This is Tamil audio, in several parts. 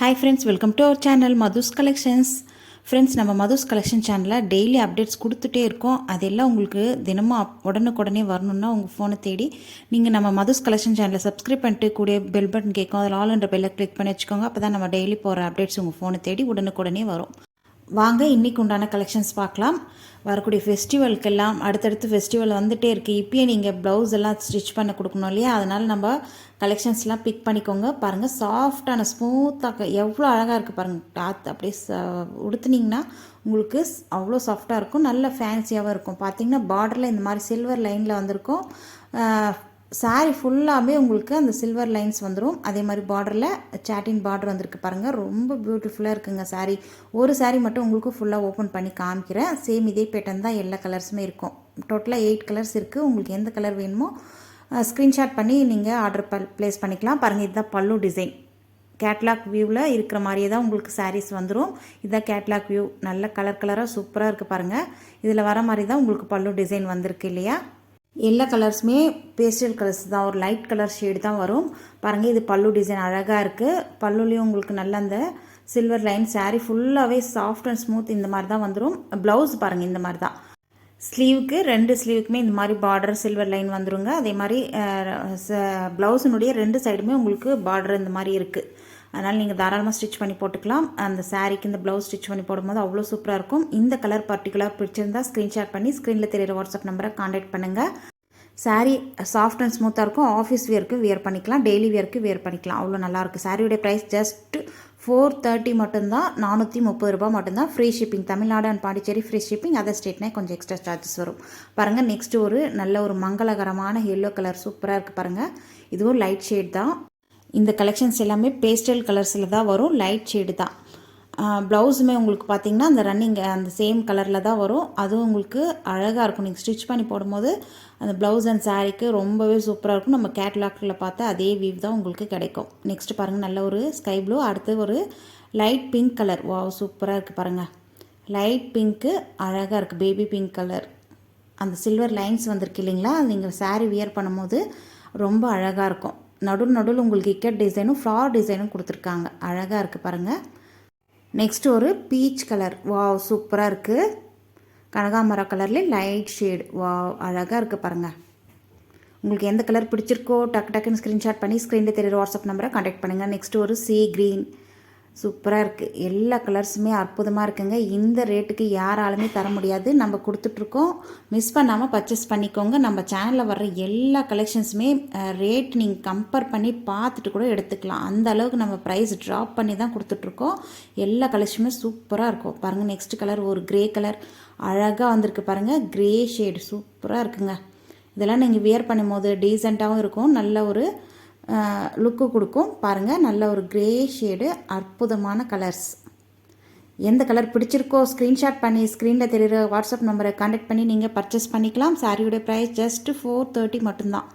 Hi friends, welcome to our channel Madhu's collections. Friends, நம்ம மதுஸ் கலெக்ஷன் சேனலில் டெய்லி அப்டேட்ஸ் கொடுத்துட்டே இருக்கோம். அதெல்லாம் உங்களுக்கு தினமும் உடனுக்குடனே வரணுன்னா உங்கள் ஃபோனை தேடி நீங்கள் நம்ம மதுஸ் கலெக்ஷன் சேனலை சப்ஸ்கிரைப் பண்ணிட்டு கூடிய பெல் பட்டன் கேட்கும். அதில் ஆல் என்ற பெல்லை கிளிக் பண்ணி வச்சுக்கோங்க. அப்போ தான் நம்ம டெய்லி போகிற அப்டேட்ஸ் உங்கள் ஃபோனை தேடி உடனுக்குடனே வரும். வாங்க இன்றைக்கி உண்டான கலெக்ஷன்ஸ் பார்க்கலாம். வரக்கூடிய ஃபெஸ்டிவலுக்கெல்லாம் அடுத்தடுத்து ஃபெஸ்டிவல் வந்துகிட்டே இருக்குது. இப்போயே நீங்கள் ப்ளவுஸ் எல்லாம் ஸ்டிச் பண்ண கொடுக்கணும் இல்லையா? அதனால் நம்ம கலெக்ஷன்ஸ்லாம் பிக் பண்ணிக்கோங்க. பாருங்கள், சாஃப்டான ஸ்மூத்தாக எவ்வளோ அழகாக இருக்குது பாருங்கள். கிளாத் அப்படியே உடுத்துனீங்கன்னா உங்களுக்கு அவ்வளோ சாஃப்டாக இருக்கும். நல்ல ஃபேன்சியாகவும் இருக்கும். பார்த்திங்கன்னா பார்டரில் இந்த மாதிரி சில்வர் லைனில் வந்திருக்கும். சாரீ ஃபுல்லாகவே உங்களுக்கு அந்த சில்வர் லைன்ஸ் வந்துடும். அதே மாதிரி பார்டரில் சாட்டின் பார்டர் வந்திருக்கு பாருங்கள். ரொம்ப பியூட்டிஃபுல்லாக இருக்குங்க சாரீ. ஒரு சாரீ மட்டும் உங்களுக்கு ஃபுல்லாக ஓப்பன் பண்ணி காமிக்கிறேன். சேம் இதே பேட்டர்ன் தான் எல்லா கலர்ஸுமே இருக்கும். டோட்டலாக 8 கலர்ஸ் இருக்குது. உங்களுக்கு எந்த கலர் வேணுமோ ஸ்க்ரீன்ஷாட் பண்ணி நீங்கள் ஆர்டர் ப்ளேஸ் பண்ணிக்கலாம். பாருங்கள், இதுதான் பல்லு டிசைன். கேட்லாக் வியூவில் இருக்கிற மாதிரியே தான் உங்களுக்கு சாரீஸ் வந்துடும். இதுதான் கேட்லாக் வியூ. நல்ல கலராக சூப்பராக இருக்குது பாருங்கள். இதில் வர மாதிரி தான் உங்களுக்கு பல்லு டிசைன் வந்திருக்கு இல்லையா? எல்லா கலர்ஸுமே பேஸ்டல் கலர்ஸ் தான், ஒரு லைட் கலர் ஷேடு தான் வரும். பாருங்கள், இது பல்லு டிசைன் அழகாக இருக்குது. பல்லுலேயும் உங்களுக்கு நல்ல அந்த சில்வர் லைன். சாரீ ஃபுல்லாகவே சாஃப்ட் அண்ட் ஸ்மூத் இந்த மாதிரி தான் வந்துடும். ப்ளவுஸ் பாருங்கள், இந்த மாதிரி தான். ஸ்லீவுக்கு 2 ஸ்லீவுக்குமே இந்த மாதிரி பார்டர் சில்வர் லைன் வந்துடுங்க. அதே மாதிரி ப்ளவுஸினுடைய 2 சைடுமே உங்களுக்கு பார்டர் இந்த மாதிரி இருக்குது. அதனால் நீங்கள் தாராளமாக ஸ்டிச் பண்ணி போட்டுக்கலாம். அந்த சாரீக்கு இந்த ப்ளவுஸ் ஸ்டிச் பண்ணி போடும்போது அவ்வளோ சூப்பராக இருக்கும். இந்த கலர் பர்டிகுலர் பிடிச்சிருந்தா ஸ்க்ரீன்ஷாட் பண்ணி ஸ்க்ரீனில் தெரியிற வாட்ஸ்அப் நம்பரை காண்டாக்ட் பண்ணுங்கள். சாரீ சாஃப்ட் அண்ட் ஸ்மூத்தாக இருக்கும். ஆஃபீஸ் வியருக்கு வியர் பண்ணிக்கலாம், டெய்லி வியருக்கு வியர் பண்ணிக்கலாம். அவ்வளோ நல்லாயிருக்கும். சாரியோடைய ப்ரைஸ் ஜஸ்ட் 430 மட்டும்தான். 430 ரூபா மட்டும்தான். Free shipping. Tamil Nadu and Pondicherry free shipping. Other ஸ்டேட்னா கொஞ்சம் எக்ஸ்ட்ரா சார்ஜஸ் வரும். பாருங்கள், நெக்ஸ்ட்டு ஒரு நல்ல ஒரு மங்களகரமான எல்லோ கலர் சூப்பராக இருக்குது பாருங்கள். இதுவும் லைட் ஷேட் தான். இந்த கலெக்ஷன்ஸ் எல்லாமே பேஸ்டல் கலர்ஸில் தான் வரும். லைட் ஷேடு தான். ப்ளவுஸுமே உங்களுக்கு பார்த்திங்கன்னா அந்த ரன்னிங் அந்த சேம் கலரில் தான் வரும். அதுவும் உங்களுக்கு அழகாக இருக்கும். நீங்கள் ஸ்டிச் பண்ணி போடும்போது அந்த ப்ளவுஸ் அண்ட் சாரீக்கு ரொம்பவே சூப்பராக இருக்கும். நம்ம கேட்லாக்கில் பார்த்தா அதே வீவ் தான் உங்களுக்கு கிடைக்கும். நெக்ஸ்ட்டு பாருங்கள், நல்ல ஒரு ஸ்கை ப்ளூ. அடுத்து ஒரு லைட் பிங்க் கலர். வாவ், சூப்பராக இருக்குது பாருங்கள். லைட் பிங்க்கு அழகாக இருக்குது. Baby pink colour. அந்த சில்வர் லைன்ஸ் வந்திருக்கு இல்லைங்களா? நீங்கள் சாரீ வியர் பண்ணும்போது ரொம்ப அழகாக இருக்கும். நடுவில் உங்களுக்கு இக்கட் டிசைனும் ஃப்ளார் டிசைனும் கொடுத்துருக்காங்க. அழகாக இருக்குது பாருங்கள். நெக்ஸ்ட் ஒரு பீச் கலர். வாவ், சூப்பராக இருக்குது. கனகாமரா கலர்லேயே லைட் ஷேடு. வாவ், அழகாக இருக்குது பாருங்கள். உங்களுக்கு எந்த கலர் பிடிச்சிருக்கோ டக்குன்னு ஸ்க்ரீன்ஷாட் பண்ணி ஸ்க்ரீனில் தெரியுற வாட்ஸ்அப் நம்பரை கான்டாக்ட் பண்ணுங்கள். நெக்ஸ்ட் ஒரு சீ க்ரீன். சூப்பராக இருக்குது. எல்லா கலர்ஸுமே அற்புதமாக இருக்குங்க. இந்த ரேட்டுக்கு யாராலுமே தர முடியாது. நம்ம கொடுத்துட்ருக்கோம். மிஸ் பண்ணாமல் பர்ச்சேஸ் பண்ணிக்கோங்க. நம்ம சேனலில் வர்ற எல்லா கலெக்ஷன்ஸுமே ரேட் நீங்கள் கம்பேர் பண்ணி பார்த்துட்டு கூட எடுத்துக்கலாம். அந்த அளவுக்கு நம்ம ப்ரைஸ் ட்ராப் பண்ணி தான் கொடுத்துட்ருக்கோம். எல்லா கலெக்ஷனுமே சூப்பராக இருக்கும். பாருங்கள், நெக்ஸ்ட் கலர் ஒரு க்ரே கலர் அழகாக வந்திருக்கு பாருங்கள். க்ரே ஷேடு சூப்பராக இருக்குங்க. இதெல்லாம் நீங்கள் வியர் பண்ணும்போது டீசெண்டாகவும் இருக்கும். நல்ல ஒரு லுக்கு கொடுக்கும். பாருங்கள், நல்ல ஒரு க்ரே ஷேடு. அற்புதமான கலர்ஸ். எந்த கலர் பிடிச்சிருக்கோ ஸ்க்ரீன்ஷாட் பண்ணி ஸ்க்ரீனில் தெரிகிற வாட்ஸ்அப் நம்பரை கான்டாக்ட் பண்ணி நீங்கள் பர்ச்சேஸ் பண்ணிக்கலாம். சாரியோட ப்ரைஸ் ஜஸ்ட் 430 மட்டும்தான்.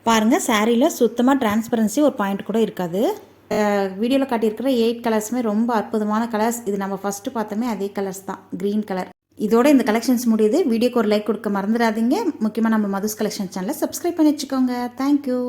பாருங்கள், சாரியில் சுத்தமாக டிரான்ஸ்பரன்சி ஒரு பாயிண்ட் கூட இருக்காது. வீடியோவில் காட்டியிருக்கிற 8 கலர்ஸுமே ரொம்ப அற்புதமான கலர்ஸ். இது நம்ம ஃபஸ்ட்டு பார்த்தோமே அதே கலர்ஸ் தான், க்ரீன் கலர். இதோட இந்த கலெக்ஷன்ஸ் முடியுது. வீடியோக்கு ஒரு லைக் கொடுக்க மறந்துடாதீங்க. முக்கியமாக நம்ம மதுஸ் கலெக்ஷன் சேனலை சப்ஸ்கிரைப் பண்ணி வச்சுக்கோங்க. தேங்க்யூ.